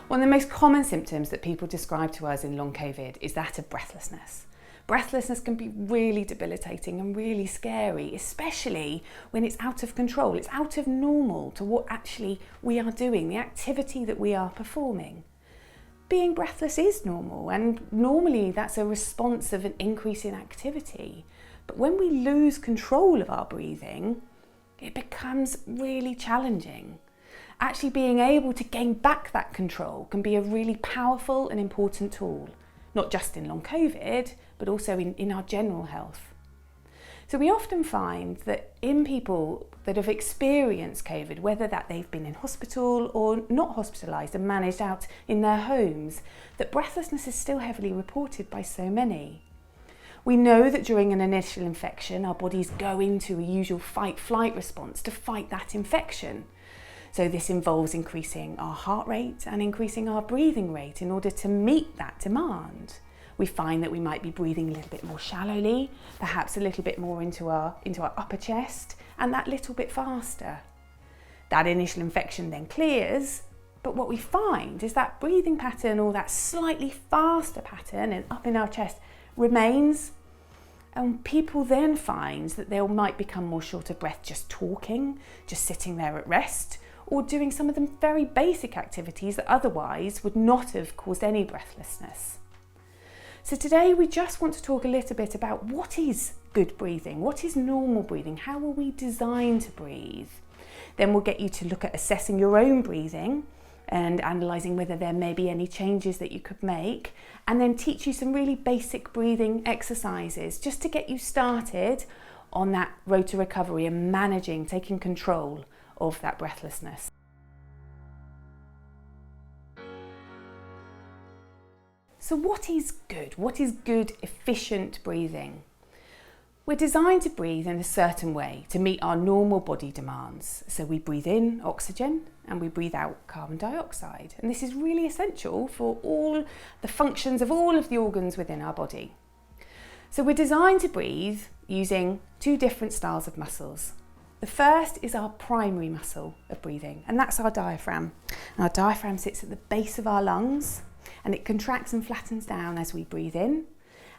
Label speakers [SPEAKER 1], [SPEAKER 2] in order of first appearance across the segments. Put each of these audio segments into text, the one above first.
[SPEAKER 1] One of the most common symptoms that people describe to us in long COVID is that of breathlessness. Breathlessness can be really debilitating and really scary, especially when it's out of control. It's out of normal to what actually we are doing, the activity that we are performing. Being breathless is normal, and normally that's a response of an increase in activity. But when we lose control of our breathing, it becomes really challenging. Actually being able to gain back that control can be a really powerful and important tool, not just in long COVID, but also in our general health. So we often find that in people that have experienced COVID, whether that they've been in hospital or not hospitalised and managed out in their homes, that breathlessness is still heavily reported by so many. We know that during an initial infection, our bodies go into a usual fight-flight response to fight that infection. So this involves increasing our heart rate and increasing our breathing rate in order to meet that demand. We find that we might be breathing a little bit more shallowly, perhaps a little bit more into our upper chest, and that little bit faster. That initial infection then clears, but what we find is that breathing pattern, or that slightly faster pattern and up in our chest, remains, and people then find that they might become more short of breath just talking, just sitting there at rest, or doing some of the very basic activities that otherwise would not have caused any breathlessness. So today we just want to talk a little bit about what is good breathing, what is normal breathing, how are we designed to breathe. Then we'll get you to look at assessing your own breathing and analysing whether there may be any changes that you could make, and then teach you some really basic breathing exercises just to get you started on that road to recovery and managing, taking control of that breathlessness. So what is good? What is good, efficient breathing? We're designed to breathe in a certain way to meet our normal body demands. So we breathe in oxygen and we breathe out carbon dioxide. And this is really essential for all the functions of all of the organs within our body. So we're designed to breathe using two different styles of muscles. The first is our primary muscle of breathing, and that's our diaphragm. And our diaphragm sits at the base of our lungs, and it contracts and flattens down as we breathe in,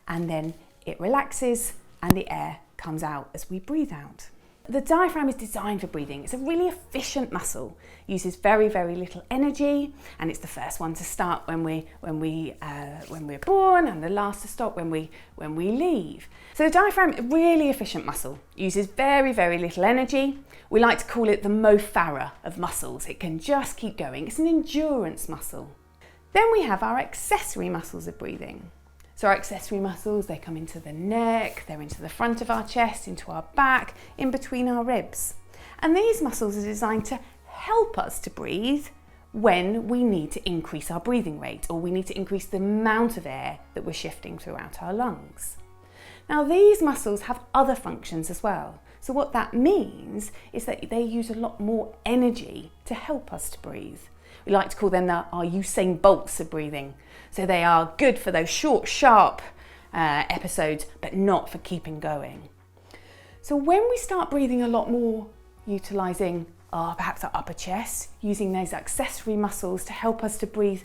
[SPEAKER 1] and then it relaxes and the air comes out as we breathe out. The diaphragm is designed for breathing. It's a really efficient muscle, uses very, very little energy, and it's the first one to start when we're born, and the last to stop when we leave. So the diaphragm, a really efficient muscle, uses very, very little energy. We like to call it the Mo Farah of muscles. It can just keep going. It's an endurance muscle. Then we have our accessory muscles of breathing. So our accessory muscles, they come into the neck, they're into the front of our chest, into our back, in between our ribs. And these muscles are designed to help us to breathe when we need to increase our breathing rate, or we need to increase the amount of air that we're shifting throughout our lungs. Now these muscles have other functions as well. So what that means is that they use a lot more energy to help us to breathe. We like to call them our Usain Bolts of breathing. So they are good for those short, sharp episodes, but not for keeping going. So when we start breathing a lot more, utilising perhaps our upper chest, using those accessory muscles to help us to breathe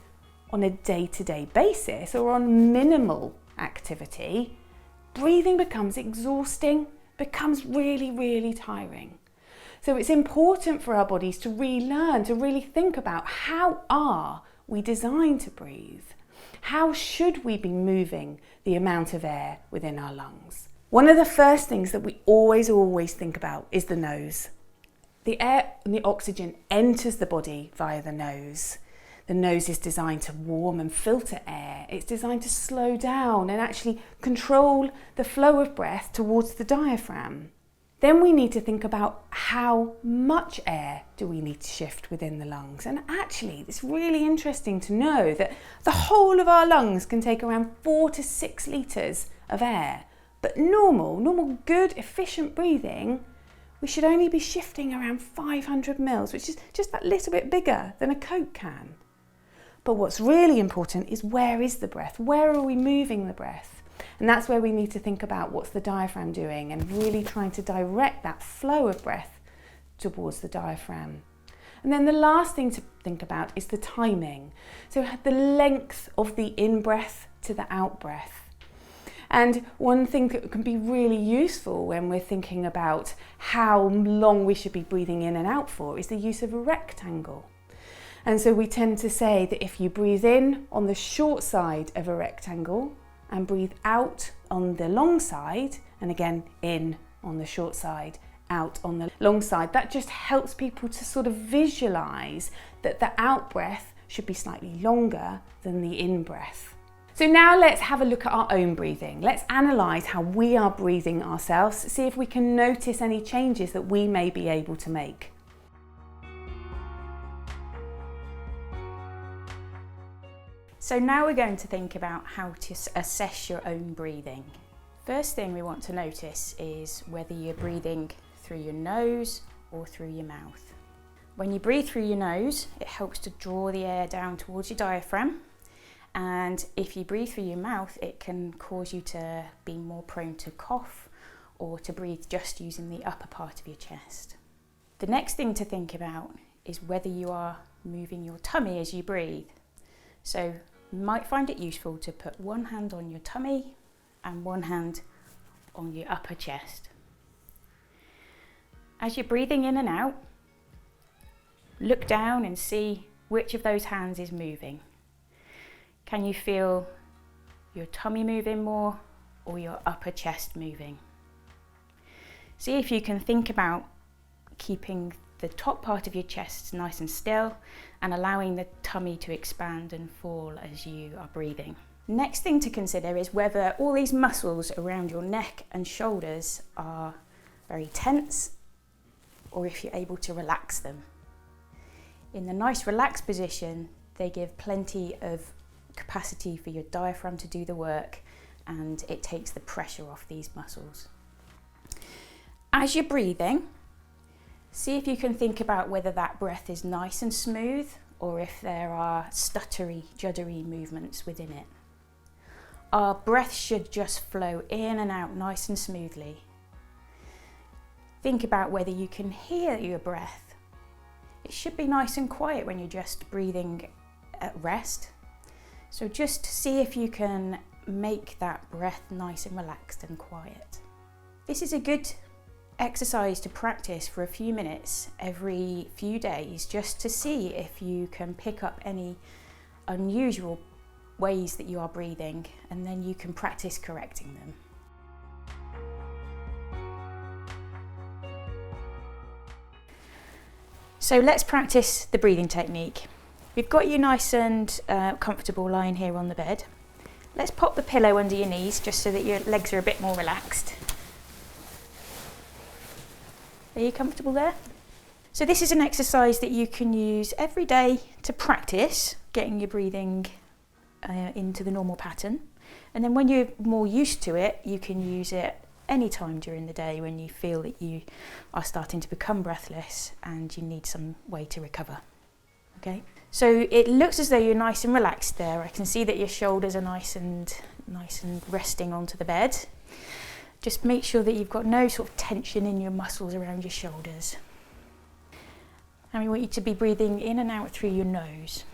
[SPEAKER 1] on a day-to-day basis or on minimal activity, breathing becomes exhausting, becomes really, really tiring. So it's important for our bodies to relearn, to really think about how are we designed to breathe? How should we be moving the amount of air within our lungs? One of the first things that we always think about is the nose. The air and the oxygen enters the body via the nose. The nose is designed to warm and filter air. It's designed to slow down and actually control the flow of breath towards the diaphragm. Then we need to think about how much air do we need to shift within the lungs. And actually, it's really interesting to know that the whole of our lungs can take around 4 to 6 litres of air. But normal, good, efficient breathing, we should only be shifting around 500 mils, which is just that little bit bigger than a Coke can. But what's really important is, where is the breath? Where are we moving the breath? And that's where we need to think about what's the diaphragm doing and really trying to direct that flow of breath towards the diaphragm. And then the last thing to think about is the timing. So the length of the in-breath to the out-breath. And one thing that can be really useful when we're thinking about how long we should be breathing in and out for is the use of a rectangle. And so we tend to say that if you breathe in on the short side of a rectangle and breathe out on the long side, and again in on the short side, out on the long side, that just helps people to sort of visualize that the out breath should be slightly longer than the in breath. So now let's have a look at our own breathing. Let's analyse how we are breathing ourselves, see if we can notice any changes that we may be able to make.
[SPEAKER 2] So now we're going to think about how to assess your own breathing. First thing we want to notice is whether you're breathing through your nose or through your mouth. When you breathe through your nose, it helps to draw the air down towards your diaphragm. And if you breathe through your mouth, it can cause you to be more prone to cough or to breathe just using the upper part of your chest. The next thing to think about is whether you are moving your tummy as you breathe. So you might find it useful to put one hand on your tummy and one hand on your upper chest. As you're breathing in and out, look down and see which of those hands is moving. Can you feel your tummy moving more or your upper chest moving? See if you can think about keeping the top part of your chest nice and still and allowing the tummy to expand and fall as you are breathing. Next thing to consider is whether all these muscles around your neck and shoulders are very tense or if you're able to relax them. In the nice relaxed position, they give plenty of capacity for your diaphragm to do the work, and it takes the pressure off these muscles. As you're breathing, see if you can think about whether that breath is nice and smooth or if there are stuttery, juddery movements within it. Our breath should just flow in and out nice and smoothly. Think about whether you can hear your breath. It should be nice and quiet when you're just breathing at rest. So just see if you can make that breath nice and relaxed and quiet. This is a good exercise to practice for a few minutes every few days, just to see if you can pick up any unusual ways that you are breathing, and then you can practice correcting them. So let's practice the breathing technique. We've got you nice and comfortable lying here on the bed. Let's pop the pillow under your knees just so that your legs are a bit more relaxed. Are you comfortable there? So this is an exercise that you can use every day to practice getting your breathing into the normal pattern. And then when you're more used to it, you can use it any time during the day when you feel that you are starting to become breathless and you need some way to recover. Okay? So it looks as though you're nice and relaxed there. I can see that your shoulders are nice and resting onto the bed. Just make sure that you've got no sort of tension in your muscles around your shoulders. And we want you to be breathing in and out through your nose.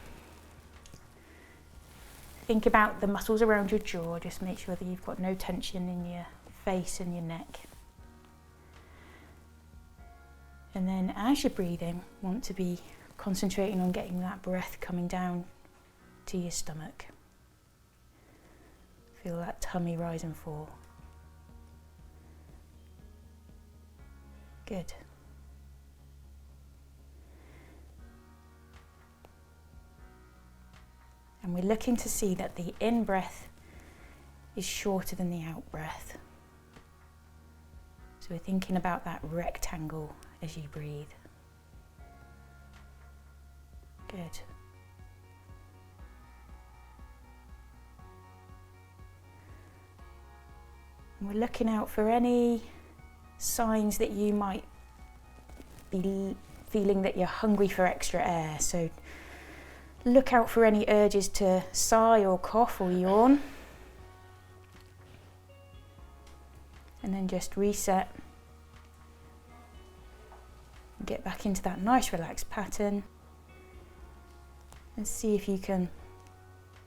[SPEAKER 2] Think about the muscles around your jaw. Just make sure that you've got no tension in your face and your neck. And then as you're breathing, want to be concentrating on getting that breath coming down to your stomach. Feel that tummy rise and fall. Good. And we're looking to see that the in-breath is shorter than the out-breath. So we're thinking about that rectangle as you breathe. Good. And we're looking out for any signs that you might be feeling that you're hungry for extra air. So look out for any urges to sigh or cough or yawn. And then just reset. Get back into that nice relaxed pattern and see if you can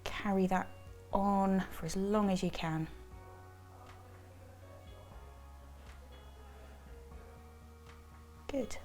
[SPEAKER 2] carry that on for as long as you can. Good.